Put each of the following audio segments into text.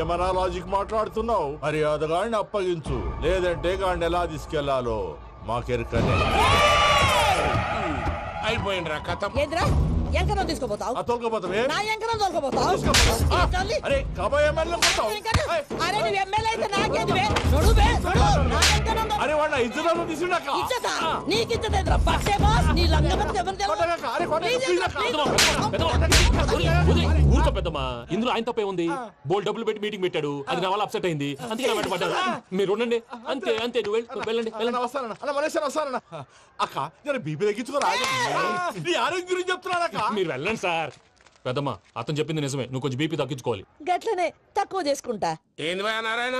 ఏమన్నా లాజిక్ మాట్లాడుతున్నావు? మర్యాదగాడిని అప్పగించు, లేదంటే గాడిని ఎలా తీసుకెళ్లాలో మాకెరకనే. అయిపోయిండ్రా కథ. ఏంద్రా ఎంకరం తీసుకోపోతావు? తోలుకోపోతావే? నా ఎంకరం తోలుకోపోతావు? అరే కాబోయే ఎమ్మెల్యే పోతావు. అరే నువ్వు ఎమ్మెల్యే అయితే నాకేంది బే? నడు బే, నడు. నా ఎంకరం తోలు. అరే వాడిన ఇద్దరు తీసుకున్నాక ఇచ్చతా? నీకు ఇచ్చదేంద్రా? పక్షే బాస్ నీ లంగమతి ఎవరు ఊరుకో పెద్దమ్మా, ఇందులో ఆయన తప్పే ఉంది. బోల్ డబ్బులు పెట్టి మీటింగ్ పెట్టాడు, అది నా వల్ల అప్సెట్ అయింది, అందుకే నా వెంట పడ్డారు. మీరు ఉండండి, అంతే అంతే. నువ్వు వెళ్ళండి వెళ్ళండి. వస్తానన్న అన్న మలేశ్వర వస్తానన్న. అక్క నేను బీపీ తగ్గించుకోరా, నీ ఆరోగ్యం గురించి చెప్తున్నాను అక్క. మీరు వెళ్ళండి సార్. పెద్దమ్మా అతను చెప్పింది నిజమే, నువ్వు కొంచెం బీపీ తగ్గించుకోవాలి. గట్లనే తక్కువ చేసుకుంటా. ఏంది భయ నారాయణ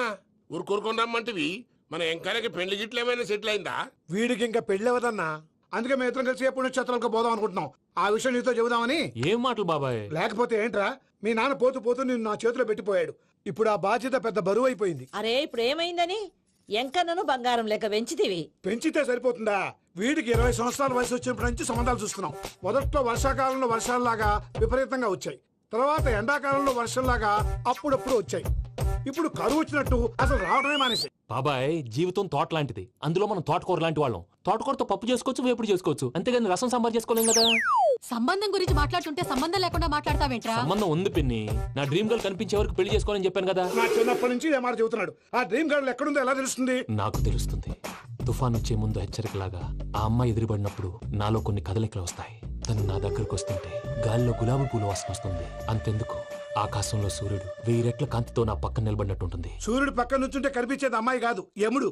ఊరుకూరుకొని రమ్మంటివి? మన ఎంకాయకి పెళ్లి గిట్లు ఏమైనా సెటిల్ అయిందా? వీడికి ఇంకా పెళ్ళవదన్నా, అందుకే మేము ఇద్దరం కలిసి పుణ్యక్షేత్రాలకు పోదాం అనుకుంటున్నాం. ఆ విషయం నీతో చెబుదామని. ఏం మాటలు బాబాయ్? లేకపోతే ఏంట్రా, మీ నాన్న పోతూ పోతూ నిన్ను నా చేతిలో పెట్టిపోయాడు. ఇప్పుడు ఆ బాధ్యత పెద్ద బరువు అయిపోయింది. అరే ఇప్పుడు ఏమైందని? ఎంకన్నను బంగారం లెక్క పెంచితివి. పెంచితే సరిపోతుందా? వీడికి 20 సంవత్సరాల వయసు వచ్చినప్పటి నుంచి సంబంధాలు చూస్తున్నాం. మొదట్లో వర్షాకాలంలో వర్షాలలాగా విపరీతంగా వచ్చాయి, తర్వాత ఎండాకాలంలో వర్షంలాగా అప్పుడప్పుడు వచ్చాయి. ఇప్పుడు కరువు వచ్చినట్టు అసలు రావడమే మానేసి. బాబాయ్ జీవితం తోట లాంటిది, అందులో మనం తోటకూర లాంటి వాళ్ళం. తోటకూరతో పప్పు చేసుకోవచ్చు, వేపుడు చేసుకోవచ్చు, అంతేగాని రసం సాంబార్ చేసుకోలేం కదా. సంబంధం గురించి మాట్లాడుతుంటే సంబంధం లేకుండా మాట్లాడతావేంట్రా? సంబంధం ఉంది పిన్ని, నా డ్రీమ్ గర్ల్ కనిపించే వరకు పెళ్లి చేసుకోవాలని చెప్పాను కదా. నా చిన్నప్పటి నుంచి ఇదే మాట చెబుతున్నాడు. ఆ డ్రీమ్ గర్ల్ ఎక్కడుందో ఎలా తెలుస్తుంది? నాకు తెలుస్తుంది. తుఫాన్ వచ్చే ముందు హెచ్చరికలాగా ఆ అమ్మాయి ఎదురుపడినప్పుడు నాలో కొన్ని కదలికలు వస్తాయి. తను నా దగ్గరకు వస్తుంటే గాలిలో గులాబీ పూలు వాసన వస్తుంది. అంతెందుకు, ఆకాశంలో సూర్యుడు 1000 రెట్ల కాంతితో నా పక్కన నిలబడినట్టుంటుంది. సూర్యుడు పక్కన నుంచుంటే కనిపించేది అమ్మాయి కాదు, యముడు.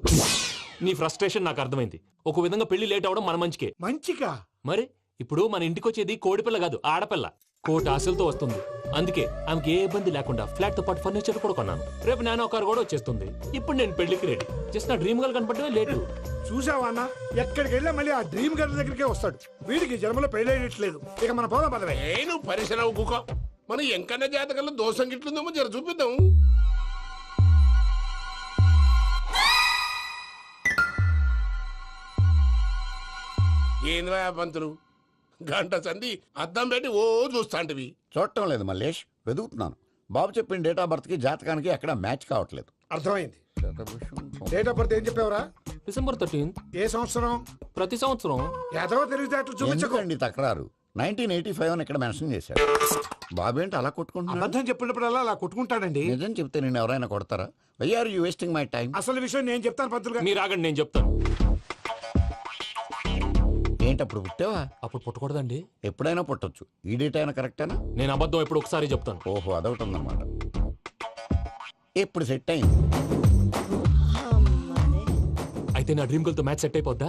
నీ ఫ్రస్ట్రేషన్ నాకు అర్థమైంది. ఒక విధంగా పెళ్లి లేట్ అవడం మన మంచికే. మంచిగా? మరి ఇప్పుడు మన ఇంటికి వచ్చేది కోడిపిల్ల కాదు, ఆడపిల్ల. కోటి ఆశలతో వస్తుంది. అందుకే ఆమెకి ఏ ఇబ్బంది లేకుండా ఫ్లాట్ తో పాటు ఫర్నిచర్ కూడా కొన్నాను. రేపు నానో కారు కూడా వచ్చేస్తుంది. ఇప్పుడు నేను పెళ్లికి రెడీ. జస్ట్ నా డ్రీమ్ గర్ల్ కనపడమే లేటు. చూసావా అన్న, ఎక్కడికి వెళ్ళా మళ్ళీ ఆ డ్రీమ్ గర్ల్ దగ్గరికే వస్తాడు. వీడికి జన్మలో పెళ్ళేయట్లేదు. ఇక మన పోదాం పదవే. నువ్వు పరిశ్రమ కుక. మన ఎంకన్న జాతకంలో దోషం గిట్లుందేమో జర చూపిద్దాం. ఏంది భయ పంతులు, గంట సంధి అద్దం పెట్టి ఓ చూస్తాంటివి. చూడటం లేదు మల్లేష్, వెతుకుతున్నాను. బాబు చెప్పిన డేట్ ఆఫ్ బర్త్ కి జాతకానికి ఎక్కడ మ్యాచ్ కావట్లేదు. అర్థమైంది. డేట్ ఆఫ్ బర్త్ ఏం చెప్పావురా? December 13th. ఏ సంవత్సరం? ప్రతి సంవత్సరం. ఎదవ తెలివితేటలు చూపించకండి. ఎందుకండి తక్రారు? 1985 అని ఇక్కడ మెన్షన్ చేశాడు. బాబు ఏంటి అలా కొట్టుకుంటున్నాడు? అబద్ధం చెప్పినప్పుడల్లా అలా కొట్టుకుంటాడండి. నిజం చెప్తే నేను ఎవరైనా కొడతారా? Why are you wasting my time? అసలు విషయం నేను చెప్తాను పంతులు గారు. మీరు ఆగండి, నేను చెప్తాను. ఏంటి అప్పుడు పుట్టావా? అప్పుడు పుట్టకూడదండి. ఎప్పుడైనా పుట్టొచ్చు. ఈ డేట్ అయినా కరెక్టేనా? నేను అబద్ధం ఎప్పుడు ఒకసారి చెప్తాను. ఓహో, అదొకటి ఉందన్నమాట. ఇప్పుడు సెట్ అయింది. అయితే నా డ్రీమ్ గర్ల్ తో మ్యాచ్ సెట్ అయిపోద్దా?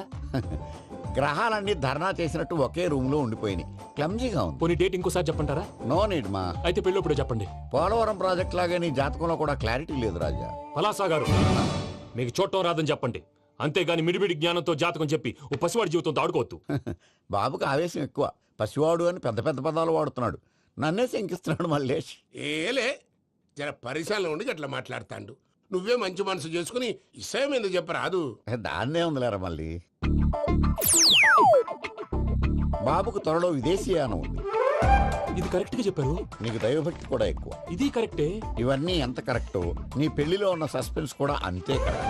గ్రహాలన్నీ ధర్నా చేసినట్టు ఒకే రూమ్ లో ఉండిపోయినాయి. క్లమ్జీగా ఉంది. పోనీ డేట్ ఇంకోసారి చెప్పంటారా? నో నీడ్ మా. అయితే పెళ్ళప్పుడు చెప్పండి. పోలవరం ప్రాజెక్ట్ లాగే నీ జాతకంలో కూడా క్లారిటీ లేదు రాజా. పలాసా గారు, మీకు చూడటం రాదని చెప్పండి. అంతేగాని మిడిమిడి జ్ఞానంతో జాతకం చెప్పి ఓ పసివాడి జీవితంతో ఆడుకోవద్దు. బాబుకి ఆవేశం ఎక్కువ. పసివాడు అని పెద్ద పెద్ద పదాలు వాడుతున్నాడు. నన్నే శంకిస్తున్నాడు మల్లేష్. ఏలే జర పరిశ్రమలో ఉండి గట్లా మాట్లాడతాండు. నువ్వే మంచి మనసు చేసుకుని ఇష్టం ఎందుకు చెప్పరాదు? దాన్నే ఉందిలేరా మళ్ళీ. బాబుకు త్వరలో విదేశీయానం ఉంది. ఇది కరెక్ట్ గా చెప్పారు. నీకు దైవభక్తి కూడా ఎక్కువ. ఇది కరెక్టే. ఇవన్నీ ఎంత కరెక్టో నీ పెళ్లిలో ఉన్న సస్పెన్స్ కూడా అంతే కరెక్ట్.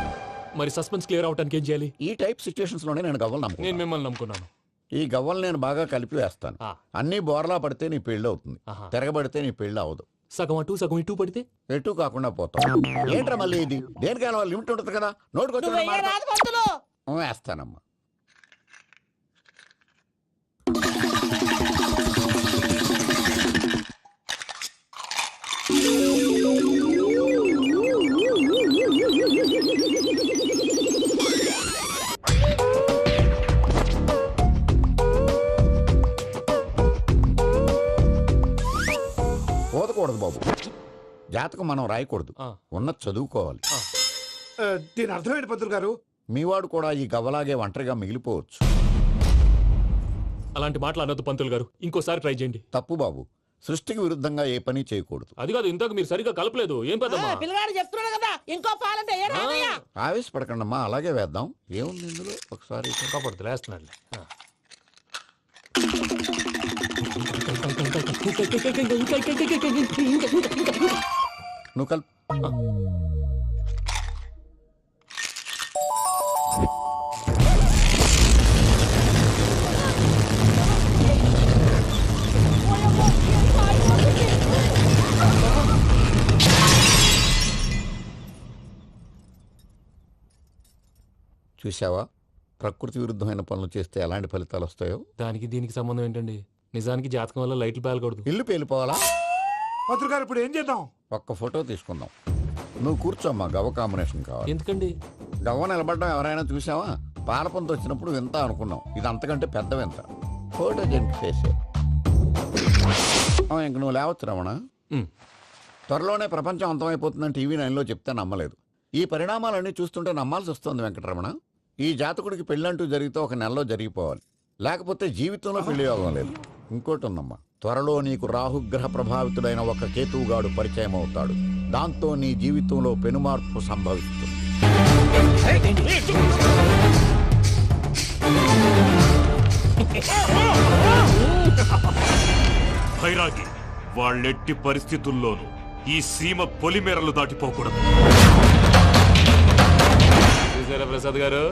మరి సస్పెన్స్ క్లియర్ అవడానికి ఏం చేయాలి? ఈ టైప్ సిచ్యువేషన్స్ లోనే నేను గవ్వలు నేను నమ్ముకున్నాను. మిమ్మల్ని నమ్ముకున్నాను. ఈ గవ్వలు నేను బాగా కలిపి వేస్తాను. అన్ని బోర్లా పడితే నీ పెళ్లి అవుతుంది, ఆహా. తిరగబడితే నీ పెళ్లి అవదు. సగం అటు సగం ఇటు పడితే ఎటు కాకుండా పోతాం. ఏంట్రా మళ్ళీ ఇది? దేనికైనా లిమిట్ ఉంటుంది కదా. నువ్వు నోటుకొచ్చిన వెయ్యరాదు పంతులు. వేస్తానమ్మా. పోదకూడదు బాబు. జాతకం మనం రాయకూడదు, ఉన్నది చదువుకోవాలి. దీని అర్థమైంది పంతులు గారు. మీవాడు కూడా ఈ గవ్వలాగే ఒంటరిగా మిగిలిపోవచ్చు. అలాంటి మాటలు అనొద్దు పంతులు గారు, ఇంకోసారి ట్రై చేయండి. తప్పు బాబు. సృష్టికి విరుద్ధంగా ఏ పని చేయకూడదు. అది కాదు, ఇంతకు మీరు సరిగా కలపలేదు. ఏం పెద్దమ్మా? పిల్లగాడు చెప్తున్నాడు కదా, ఇంకో పాలంటే ఏ రాదయ్యా? ఆవేశపడకండమ్మా, అలాగే వేద్దాం. ఏముంది ఇందులో? ఒకసారి కాపాడుతు లేస్తున్నాడు. నువ్వు కల్ చూసావా, ప్రకృతి విరుద్ధమైన పనులు చేస్తే ఎలాంటి ఫలితాలు వస్తాయో. దానికి దీనికి సంబంధం ఏంటండి? నిజానికి జాతకం వల్ల లైట్లు పేలకూడదు. ఇల్లు పేలిపోవాలా? పంతులు గారు ఇప్పుడు ఏం చేద్దాం? ఒక్క ఫోటో తీసుకుందాం. నువ్వు కూర్చోమ్మా, గవ్వ కాంబినేషన్ కావాలి. ఎందుకండి? గవ్వ నిలబడడం ఎవరైనా చూసావా? పాలపంత వచ్చినప్పుడు వింత అనుకున్నాం, ఇది అంతకంటే పెద్ద వింత. ఫోటో జంక్ చేసే ఇంక నువ్వు లేవచ్చు రమణ. ఉమ్. త్వరలోనే ప్రపంచం అంతమైపోతుందని టీవీ 9లో చెప్తే నమ్మలేదు. ఈ పరిణామాలన్నీ చూస్తుంటే నమ్మాల్సి వస్తుంది వెంకటరమణ. ఈ జాతకుడికి పెళ్ళంటూ జరిగితే ఒక నెలలో జరిగిపోవాలి, లేకపోతే జీవితంలో పెళ్లి యోగం లేదు. ఇంకోటి ఉందమ్మా, త్వరలో నీకు రాహుగ్రహ ప్రభావితుడైన ఒక కేతువుగాడు పరిచయం అవుతాడు. దాంతో నీ జీవితంలో పెనుమార్పు సంభవిస్తుంది. భైరాగి, వాళ్ళెట్టి పరిస్థితుల్లోనూ ఈ సీమ పొలిమేరలు దాటిపోకూడదు. చూసారా ప్రసాద్ గారు,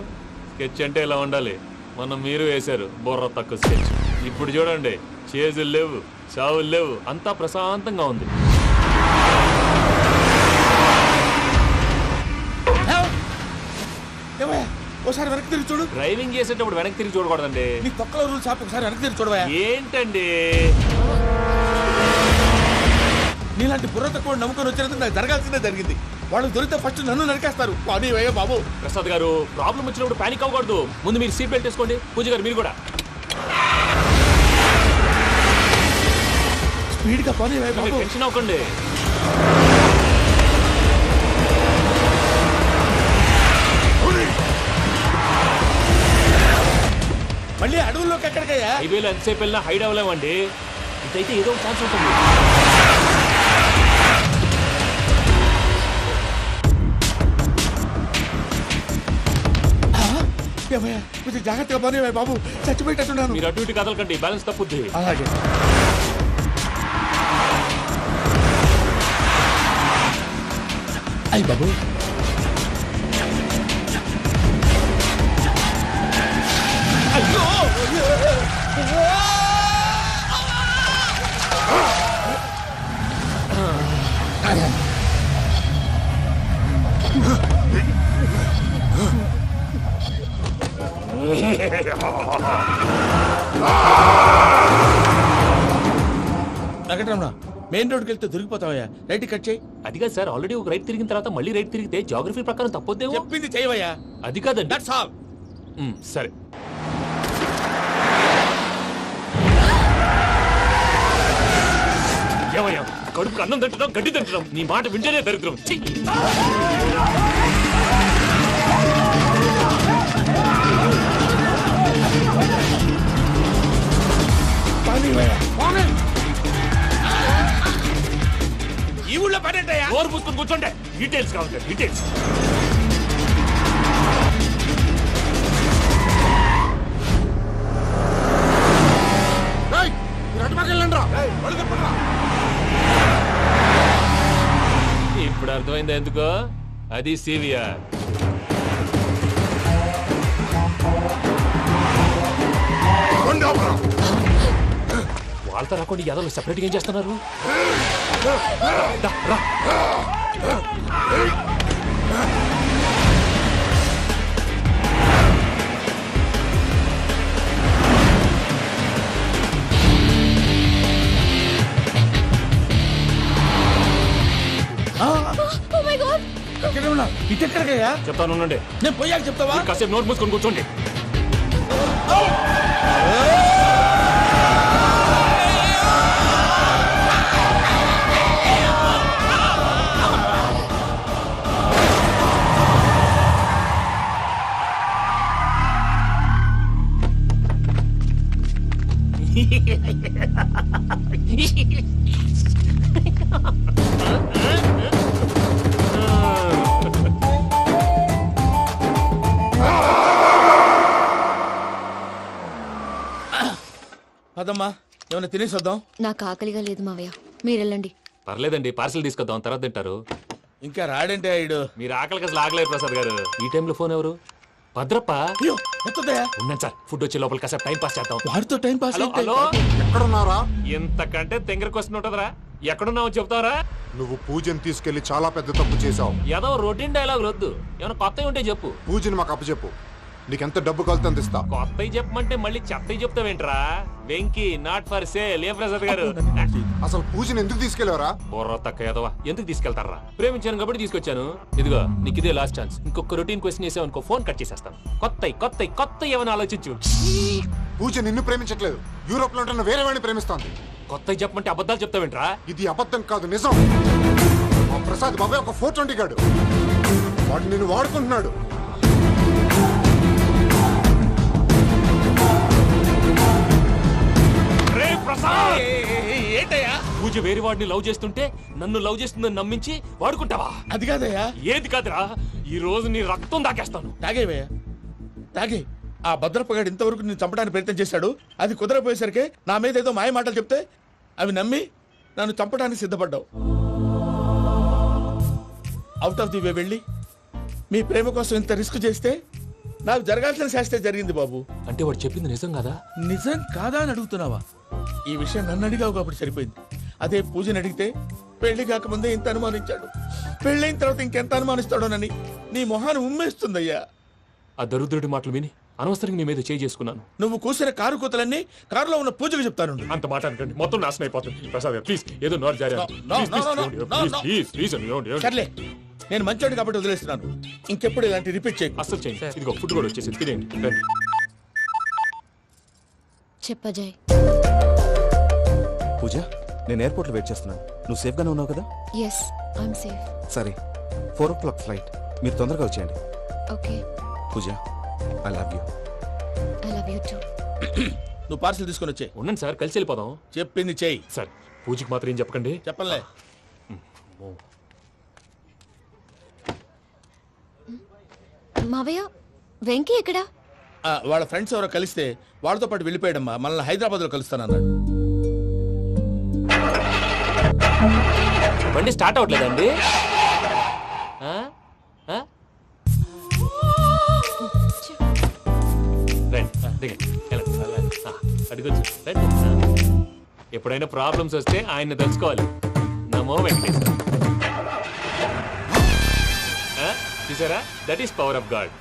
స్కెచ్ అంటే ఇలా ఉండాలి. మనం మీరు వేశారు బుర్ర తక్కువ స్కెచ్. ఇప్పుడు చూడండి, చేజులు లేవు, చావులు లేవు, అంతా ప్రశాంతంగా ఉంది. ఒకసారి వెనక్కి తిరిగి చూడు. డ్రైవింగ్ చేసేటప్పుడు వెనక్కి తిరిగి చూడకూడదండి. నీ తొక్కలో రూల్స్ ఆపి ఒకసారి వెనక్కి తిరిగి చూడవా. ఏంటండి? నీలాంటి బుర్ర తక్కువ నమ్ముకొని వచ్చినందుకు నాకు జరగాల్సిందే జరిగింది. వాళ్ళు దొరికితే ఫస్ట్ నన్ను నరికేస్తారు. అని వయ్యా బాబు. ప్రసాద్ గారు, ప్రాబ్లం వచ్చినప్పుడు పానిక్ అవ్వకూడదు. ముందు మీరు సీట్ బెల్ట్ వేసుకోండి. పూజ గారు మీరు కూడా స్పీడ్గా పని బాబు. టెన్షన్ అవ్వకండి. మళ్ళీ అడవుల్లోకి ఎక్కడికయ్యా? హైవేలో ఎంతసేపు వెళ్ళినా హైడ్ అవ్వలేమండి. ఇదైతే ఏదో ఒక ఛాన్స్ ఉంటుంది. కొంచెం జాగ్రత్తగా పని బాబు, చచ్చిపోయేటట్టున్నాను. మీరు అటు ఇటు కదలకండి, బ్యాలెన్స్ తప్పుద్ది. అలాగే. అయ్యి బాబు, అయ్యో వెంకటరమణ, మెయిన్ రోడ్కి వెళ్తే దొరికిపోతావయ్యా. రైట్ కట్ చేయి. అది కాదు సార్, ఆల్రెడీ ఒక రైట్ తిరిగిన తర్వాత మళ్ళీ రైట్ తిరిగితే జాగ్రఫీ ప్రకారం తప్పొద్దేమో. చెప్పింది చేయవయ్యా. అది కాదండి. That's all. సరే. ఏమయ్యా, కడుపుకి అన్నం తింటున్నాం, గడ్డి తింటున్నాం. నీ మాట వింటేనే దరిద్రం. ఛీ! ఈ ఊళ్ళో పని ఏంటయ్యా? నోరు పూసుకొని కూర్చోండి. డీటెయిల్స్ కావాలి, డీటెయిల్స్. ఇప్పుడు అర్థమైంది ఎందుకో. అది సివిఆర్. వాళ్ళతో రాకుండా యాదవ్ సెపరేట్గా ఏం చేస్తున్నారు? రా. ఇటెక్కడికయ్యా? చెప్తాను ఉండండి. నేను పోయాక చెప్తావా? కాసేపు నోట్ మూసుకొని కూర్చోండి. అదమ్మా, ఏమైనా తినేసి వద్దాం. నాకు ఆకలిగా లేదు మావయ్య, మీరు వెళ్ళండి. పర్లేదండి, పార్సిల్ తీసుకొద్దాం, తర్వాత తింటారు. ఇంకా రాడంటే ఆయుడు. మీరు ఆకలికి అసలు ఆగలేరు ప్రసాద్ గారు. ఈ టైంలో ఫోన్ ఎవరు? భద్రప్ప. అయ్యో ఎత్తదయ్యా. ఉన్నాను సార్, ఫుడ్ వచ్చే లోపల కాసేపు టైం పాస్ చేద్దాం. వాడితో టైం పాస్ హలో అయితే హలో, ఎక్కడున్నారా? ఇంతకంటే తెంగర క్వశ్చన్ ఉంటుందిరా. ఎక్కడున్నావు చెప్తావరా? నువ్వు పూజని తీసుకెళ్లి చాలా పెద్ద తప్పు చేశావు. ఏదో రొటీన్ డైలాగ్ వద్దు, ఏమైనా కొత్తవి ఉంటే చెప్పు. పూజని మాకు అప్పచెప్పు, నీకెంత డబ్బు కలితే అంత ఇస్తా. కొత్తవి చెప్పమంటే మళ్ళీ చెత్తవి చెప్తావేంట్రా? Venky not for sale. ఏ ప్రసాద్ గారు? అసలు పూజని ఎందుకు తీసుకెళ్లేవరా? బుర్ర తక్క ఏదవా, ఎందుకు తీసుకెళ్తారా? ప్రేమించాను కాబట్టి తీసుకొచ్చాను. ఇదిగో నీకు ఇదే లాస్ట్ ఛాన్స్. ఇంకొక రొటీన్ క్వశ్చన్ చేసావు అనుకో, ఫోన్ కట్ చేసేస్తాను. కొత్త ఏమైనా ఆలోచించు. పూజ నిన్ను ప్రేమించట్లేదు, యూరోప్ లో ఉంటున్న వేరే వాడిని ప్రేమిస్తోంది. కొత్తవి చెప్పమంటే అబద్ధాలు చెప్తావేంట్రా? ఇది అబద్ధం కాదు, నిజం. మా ప్రసాద్ బాబాయ్ ఒక 420 గాడు, వాడు నిన్ను వాడుకుంటున్నాడు. రే ప్రసాద్, ఏంటయ్యా? పూజ వేరే వాడిని లవ్ చేస్తుంటే నన్ను లవ్ చేస్తుందని నమ్మించి వాడుకుంటావా? అది కాదయ్యా. ఏది కాదురా, ఈ రోజు నీ రక్తం దాకేస్తాను. తాగేవయ్యా, తాగే. ఆ భద్రప్పగాడు ఇంతవరకు నేను చంపడానికి ప్రయత్నం చేశాడు. అది కుదరపోయేసరికి నా మీద ఏదో మాయ మాటలు చెప్తే అవి నమ్మి నన్ను చంపడానికి సిద్ధపడ్డావు. అవుట్ ఆఫ్ ది వే వెళ్ళి మీ ప్రేమ కోసం ఇంత రిస్క్ చేస్తే నాకు జరగాల్సిన శాస్త్రే జరిగింది బాబు. అంటే వాడు చెప్పింది నిజం కదా? నిజం కాదా అని అడుగుతున్నావా? ఈ విషయం నన్ను అడిగావు కాబట్టి సరిపోయింది. అదే పూజని అడిగితే పెళ్లి కాకముందే ఇంత అనుమానించాడు, పెళ్ళైన తర్వాత ఇంకెంత అనుమానిస్తాడోనని నీ మొహాన్ని ఉమ్మేస్తుందయ్యా. ఆ దరిద్రుడి మాటలు విని అనవసరంగా నీ మీద చేయి చేసుకున్నాను. నువ్వు కూసిన కారు కూతలన్నీ కారులో ఉన్న పూజకు చెప్తాను. అంత మాట అనకండి, మొత్తం నాశనం అయిపోతుంది. ప్రసాద్ గారు ప్లీజ్, ఏదో నోరు జారీ. సర్లే, నేను మంచోడు కాబట్టి వదిలేస్తున్నాను. ఇంకెప్పుడు ఇలాంటి రిపీట్ చేయకు. అస్సలు చేయండి. ఇదిగో ఫుడ్ కూడా వచ్చేసి తినేయండి. రండి. చెప్పజాయ్. పూజ, నేను ఎయిర్పోర్ట్లో వెయిట్ చేస్తున్నాను. నువ్వు సేఫ్గానే ఉన్నావు కదా? Yes, I'm safe. సరే, 4 o'clock ఫ్లైట్. మీరు తొందరగా వచ్చేయండి. Okay. Pooja, I love you. I love you too. నువ్వు పార్సల్ తీసుకొని వచ్చే. ఉండండి సార్, కలిసి వెళ్ళిపోదాం. చెప్పింది చెయ్యి. సార్, పూజకి మాత్రం ఏం చెప్పకండి. చెప్పలే. మావయ్య, వెంకీ ఎక్కడా? వాళ్ళ ఫ్రెండ్స్ ఎవరో కలిస్తే వాళ్ళతో పాటు వెళ్ళిపోయాడమ్మా. మనల్ని హైదరాబాద్ లో కలుస్తానన్నాడు. బండి స్టార్ట్ అవ్వట్లేదండి. అడుగొచ్చు. ఎప్పుడైనా ప్రాబ్లమ్స్ వస్తే ఆయన్ని తెలుసుకోవాలి. నమో వెంకటేశ్వర. చూసారా, that is power of God.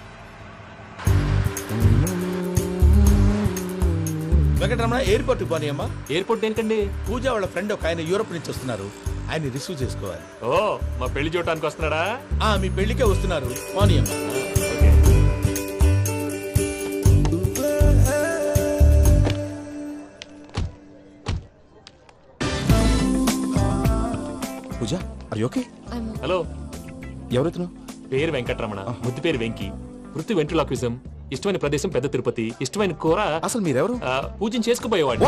Venkataramana, airport పోనీ అమ్మా. ఎయిర్పోర్ట్ ఏంటండి? పూజ వాళ్ళ ఫ్రెండ్ ఒక ఆయన యూరోప్ నుంచి వస్తున్నారు, ఆయన రిసీవ్ చేసుకోవాలి. ఓ, మా పెళ్లి చూడటానికి వస్తున్నాడా? మీ పెళ్లికే వస్తున్నారు. పోనీ అమ్మా. పూజ, ఆర్ యు ఓకే? హలో, ఎవరెత్తును? పేరు వెంకటరమణ, ముద్దు పేరు వెంకీ, వృత్తి వెంట్రులాక్విజం, ఇష్టమైన ప్రదేశం పెద్ద తిరుపతి, ఇష్టమైన కూర. అసలు మీరెవరు? పూజను చేసుకుపోయేవాడు.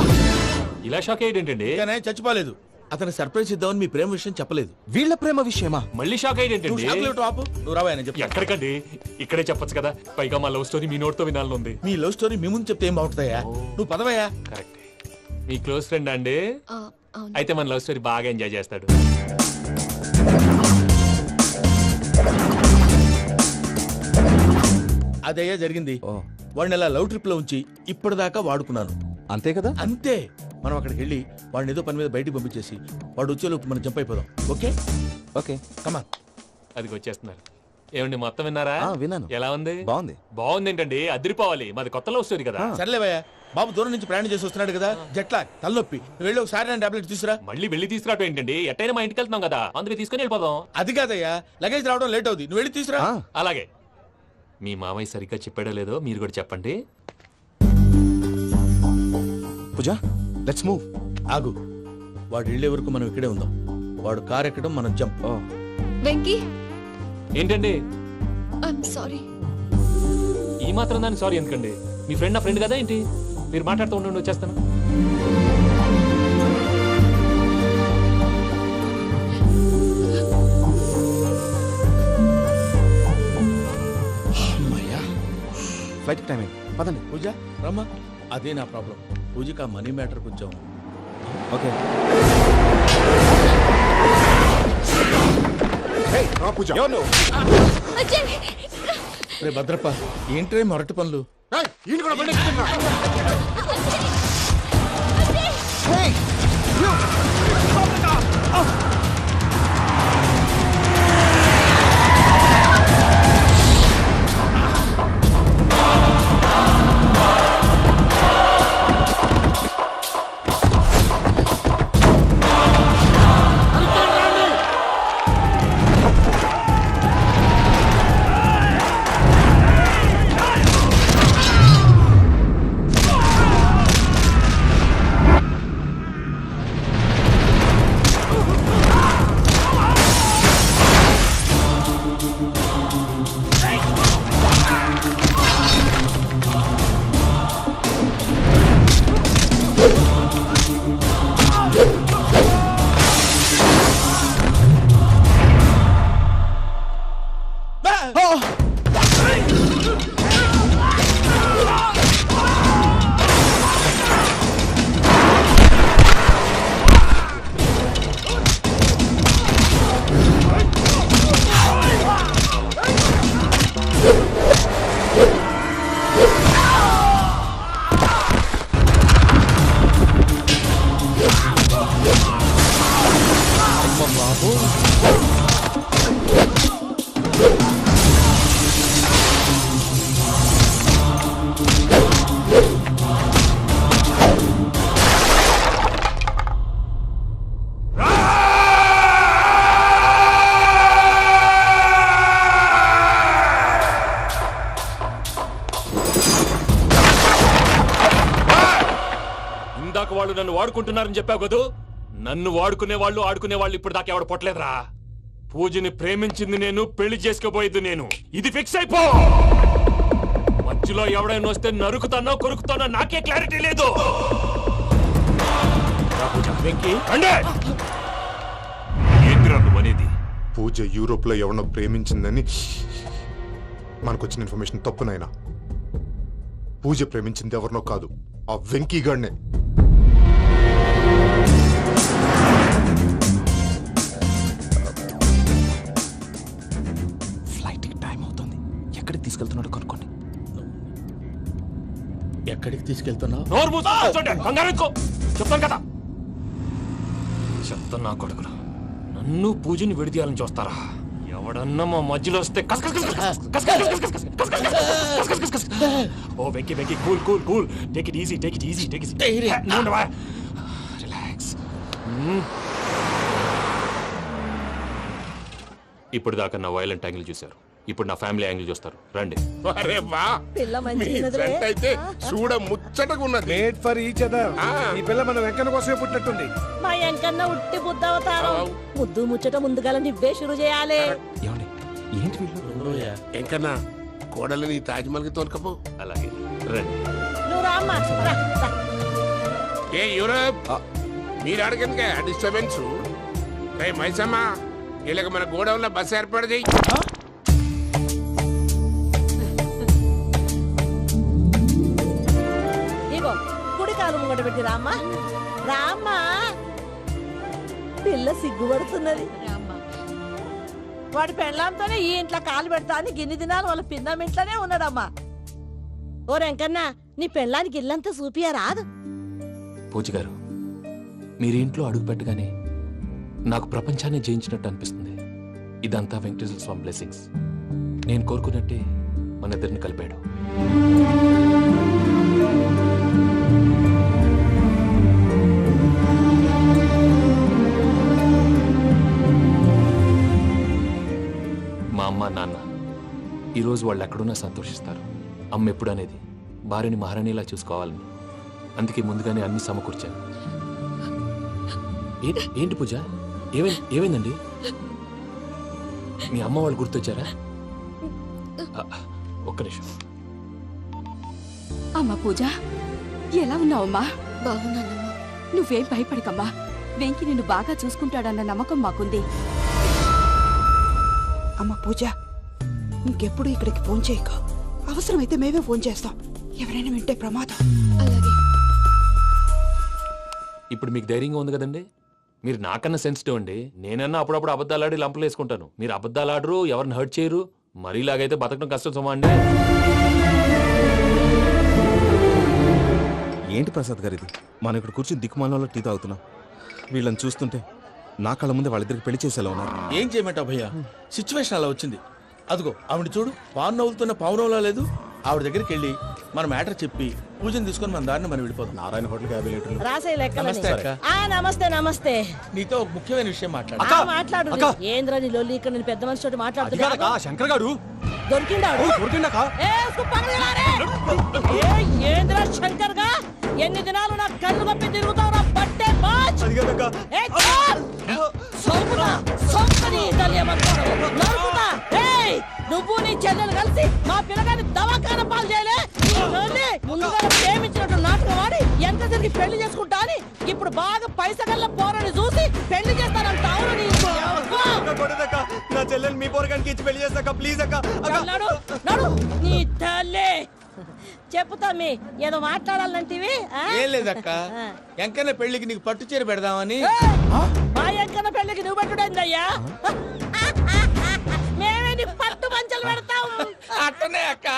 ఇలా షాక్ అయ్యేటండి? చచ్చిపోలేదు. అతను సర్ప్రైజ్ ఇద్దామని మీ ప్రేమ విషయం చెప్పలేదు. వీళ్ళ ప్రేమ విషయమా? మళ్ళీ షాక్ అయ్యేటండి? నువ్వు రావా? ఎక్కడికండి, ఇక్కడే చెప్పొచ్చు కదా. పైగా మా లవ్ స్టోరీ మీ నోటితో వినాలని ఉంది. మీ లవ్ స్టోరీ మీ ముందు చెప్తే ఏం బాగుంటుందయ్యా? నువ్వు పదవయ్యా. కరెక్ట్. మీ క్లోజ్ ఫ్రెండ్ అండి? అయితే మన లవ్ స్టోరీ బాగా ఎంజాయ్ చేస్తాడు. అదయ్యా జరిగింది. వాడిని అలా లవ్ ట్రిప్ లో ఉంచి ఇప్పటిదాకా వాడుకున్నాను. అంతే కదా? అంతే. మనం అక్కడికి వెళ్ళి వాడిని ఏదో పని మీద బయటికి పంపించేసి వాడు వచ్చేలోపు మనం జంప్ అయిపోదాం. ఓకే ఓకే, కమా. అది వచ్చేస్తున్నారు. ఏమండి, మొత్తం విన్నారా? విన్నాను. ఎలా ఉంది? బాగుంది. బాగుంది ఏంటండి, అదిరిపోవాలి. మాది కొత్త లవ్ స్టోరీ కదా. సర్లేవయ్యా, బాబు దూరం నుంచి ప్రయాణం చేసి వస్తున్నాడు కదా, జట్లా తలనొప్పి. నువ్వు వెళ్ళి ఒకసారి నా టాబ్లెట్ తీసుకురా. మళ్ళీ వెళ్ళి తీసుకురావటం ఏంటండి? ఎట్టైనా మా ఇంటికి వెళ్తున్నాం కదా, అందుకే తీసుకుని వెళ్ళిపోదాం. అది కాదయ్యా, లగేజ్ రావడం లేట్ అవుతుంది. నువ్వు వెళ్ళి తీసుకురా. అలాగే. మీ మామయ్య సరిగ్గా చెప్పాడో లేదో మీరు కూడా చెప్పండి. పూజ, లెట్స్ మూవ్. ఆగు, వాడు వెళ్ళే వరకు మనం ఇక్కడే ఉందాం. వాడు కార్ ఎక్కడం, మనం జంప్. వెంకీ, ఏంటండి? I'm sorry. ఈ మాత్రం దాన్ని సారీ ఎందుకండి? మీ ఫ్రెండ్ నా ఫ్రెండ్ కదా ఏంటి? మీరు మాట్లాడుతూ ఉండండి, వచ్చేస్తాను. ఫ్లైట్ టైం అయింది, పదండి. పూజ రమ్మా. అదే నా ప్రాబ్లం. పూజకి ఆ మనీ మ్యాటర్ కొంచెం. ఓకే. రా పూజ. రే భద్రప్ప ఏంట్రే మొరటి పనులు? ఏయ్, ఈయన కూడా బండి ఎక్కుతున్నా. ఇందాక వాళ్ళు నన్ను వాడుకుంటున్నారని చెప్పావు కదూ. నన్ను వాడుకునే వాళ్ళు ఆడుకునే వాళ్ళు ఇప్పుడు దాకా ఎవడ పొట్టలేదురా. పూజని ప్రేమించింది నేను, పెళ్లి చేసుకోబోయేది నేను. ఇది ఫిక్స్ అయిపో. మధ్యలో ఎవడైనా వస్తే నరుకుతానో కొరుకుతానో నాకే క్లారిటీ లేదు. ఏంటిరా నువ్వనేది? పూజ యూరోప్ లో ఎవరినో ప్రేమించిందని మనకొచ్చిన ఇన్ఫర్మేషన్ తప్పునైనా. పూజ ప్రేమించింది ఎవరినో కాదు, ఆ వెంకీ గాడినే. ఫ్లైట్ టైం అవుతుంది. ఎక్కడికి తీసుకెళ్తున్నాడో కనుక్కోండి. ఎక్కడికి తీసుకెళ్తున్నావు? నోరు మూసుకొని కూర్చోండి. కంగారు ఎందుకు? చెప్తాను కదా. చెప్తాను నా కొడుకులు. నన్ను పూజని విడిదీయాలని చూస్తారా? ఎవడన్నా మా మధ్యలో వస్తే ఓ Venky Venky cool cool cool. Take it easy, take it easy, take it easy. Relax. ఇప్పుడు దాకా నా వైలెంట్ యాంగిల్ చూశారు. ఇప్పుడు నా ఫ్యామిలీ యాంగిల్ చూస్తారు. రండి. అరే వా, పిల్ల మీ మంచిగున్నదిలే. జంట అయితే చూడ ముచ్చటగా ఉన్నది. Made for each other. ఈ పిల్ల మన వెంకన్న కోసమే పుట్టినట్టుంది. మా ఎంకన్నా ఉట్టి బుద్ధవతారం. ముద్దు ముచ్చట ముందుగాల నువ్వే షురు చేయాలి. ఏమండి ఏంటి వీళ్ళు? ఎంకన్నా కోడలిని తాజ్మహల్ కి తోలుకపో. అలాగే రండి. నువ్వు రామ్మా, రా, రా. ఏ యూరప్, మీరు అడగనుక డిస్టర్బెన్స్. రే మైసమ్మ, వీళ్ళకి మన గోడౌన్ లో బస్సు ఏర్పాటు చేయి. ఇగో కుడి కాలు ముంగట పెట్టి రామ్మా, రామ్మా. పిల్ల సిగ్గుపడుతున్నది. వాడి పెళ్ళాంతోనే ఈ ఇంట్లో కాలు పెడతా అని గిన్ని దినాలు వాళ్ళ పిన్నం ఇంట్లోనే ఉన్నాడమ్మా. ఓ వెంకన్నా, నీ పెళ్ళానికి ఇల్లంతా చూపియా రాదు? పూజ గారు, మీరు ఇంట్లో అడుగు పెట్టగానే నాకు ప్రపంచాన్ని జయించినట్టు అనిపిస్తుంది. ఇదంతా వెంకటేశ్వర స్వామి బ్లెస్సింగ్స్. నేను కోరుకున్నట్టే మన ఇద్దరిని కలిపాడు. మా అమ్మ నాన్న ఈరోజు వాళ్ళు ఎక్కడున్నా సంతోషిస్తారు. అమ్మ ఎప్పుడు అనేది భార్యని మహారాణిలా చూసుకోవాలని. అందుకే ముందుగానే అన్ని సమకూర్చాను. ఏంటి పూజ, ఏమైందండి? మీ అమ్మ వాళ్ళు గుర్తొచ్చారా? ఒక్క నిమిషం. అమ్మా పూజ, ఎలా ఉన్నావమ్మా? బాగున్నానమ్మా. నువ్వేం భయపడకమ్మా. వెంకి నిన్ను బాగా చూసుకుంటాడన్న నమ్మకం మాకుంది. అమ్మ పూజ, ఇంకెప్పుడు ఇక్కడికి ఫోన్ చేయక. అవసరమైతే మేమే ఫోన్ చేస్తాం. ఎవరైనా వింటే ప్రమాదం. అలాగే. ఇప్పుడు మీకు ధైర్యంగా ఉంది కదండి? మీరు నాకన్నా సెన్సిటివ్ అండి. నేనన్నా అప్పుడప్పుడు అబద్ధాలాడి లంపలు వేసుకుంటాను. మీరు అబద్ధాలు ఆడరు, ఎవరిని హర్ట్ చేయరు. మరీలాగైతే బతకడం కష్టం సుమా అండి. ఏంటి ప్రసాద్ గారు ఇది? మనం ఇక్కడ కూర్చుని దిక్కుమాలలో టీ తాగుతున్నాం. వీళ్ళని చూస్తుంటే నా కళ్ళ ముందే వాళ్ళిద్దరికి పెళ్లి చేసేలా ఉన్నారు. ఏం చేయమంటావు భయ్యా, సిచ్యువేషన్ అలా వచ్చింది. అదిగో ఆవిడ చూడు, పావు నవ్వులుతున్న పావునవ్వులా లేదు. ఆవిడ దగ్గరికి వెళ్ళి మన మ్యాటర్ చెప్పి పూజను తీసుకొని మన దారిని మనం వెళ్ళిపోతాం. నారాయణ హోటల్కి 50 లీటర్లు. రాసే లెక్కలని. నమస్తే అక్క. నమస్తే నమస్తే. నీతో ఒక ముఖ్యమైన విషయం మాట్లాడు. మాట్లాడు. ఏంద్రా నీ లొల్లి? ఇక్కడ నేను పెద్ద మనిషి తోటి మాట్లాడుతున్నా. శంకర్ గారు దొరికిందాడు. ఏంద్రా శంకర్ గా? ఎన్ని దినాలు నా కళ్ళు కప్పి తిరుగుతావు నా బట్టే బాచ్. నువ్వు నీ చెల్లెలు కలిసి మా పిల్లగాని దవాఖాన పాలు చేయలే. ముందుగా ప్రేమించినట్టు నాటకం ఆడి ఎంత తిరిగి పెళ్లి చేసుకుంటా అని ఇప్పుడు బాగా పైసగల్ల పోరని చూసి పెళ్లి చేస్తానంటావు. నా చెల్లెలు మీ పోరగానికి ఇచ్చి పెళ్లి చేస్తాక ప్లీజ్ అక్క. నడు నీ తల్లి. చెప్పుతా మీ ఏదో మాట్లాడాలంటివి. ఏం లేదక్క, ఎంకన్న పెళ్లికి నీకు పట్టు చీర పెడదామని. మా ఎంకన్న పెళ్లికి నువ్వు పెట్టుడైందయ్యా? మేమే నీ పట్టు పంచలు పెడతాం. అట్టనే అక్క.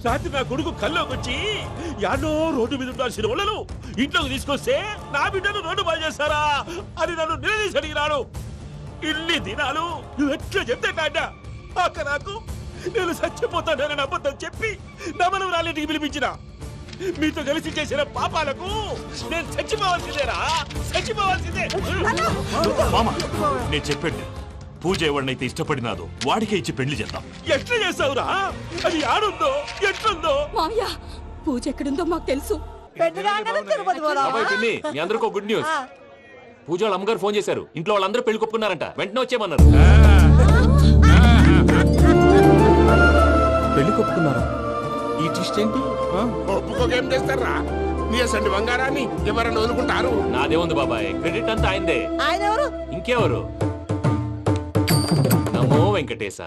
రాత్రి నా కొడుకు కల్లోకి వచ్చి యాడో రోడ్డు మీద ఉండాల్సిన వాళ్ళను ఇంట్లోకి తీసుకొస్తే నా బిడ్డను రోడ్డు బాగా చేస్తారా అని నన్ను నిలదీసి అడిగినాడు. ఇన్ని దినాలు నువ్వు ఎట్లా చెప్తే కాడ్డా అక్క నాకు నేను చచ్చిపోతానని అబద్ధం చెప్పి నమ్మను రాలేటికి పిలిపించిన. మీతో కలిసి చేసిన పాపాలకు నేను చచ్చిపోవాల్సిందేరా, చచ్చిపోవాల్సిందే. మామ నేను చెప్పండి, పూజ ఎవరినైతే ఇష్టపడినాదో వాడికే ఇచ్చి పెళ్లి చేద్దాం. ఎట్లా చేస్తావురా? అది ఆడుందో ఎట్లుందో. మామయ్య పూజ ఎక్కడుందో మాకు తెలుసు. బాబాయ్ పిన్ని, మీ అందరికీ గుడ్ న్యూస్. పూజ వాళ్ళ అమ్మగారు ఫోన్ చేశారు. ఇంట్లో వాళ్ళందరూ పెళ్లి కొప్పుకున్నారంట. వెంటనే వచ్చేయమన్నారు. పెళ్లి కొప్పుకున్నారా? ఈ ట్విస్ట్ ఏంటి? ఒప్పుకోకేం చేస్తారా? నీ అసంటి బంగారాన్ని ఎవరన్నా వదులుకుంటారు? నాదే ఉంది బాబాయ్, క్రెడిట్ అంతా ఆయనదే. ఆయన ఎవరు? ఇంకెవరు? నమో వెంకటేశ.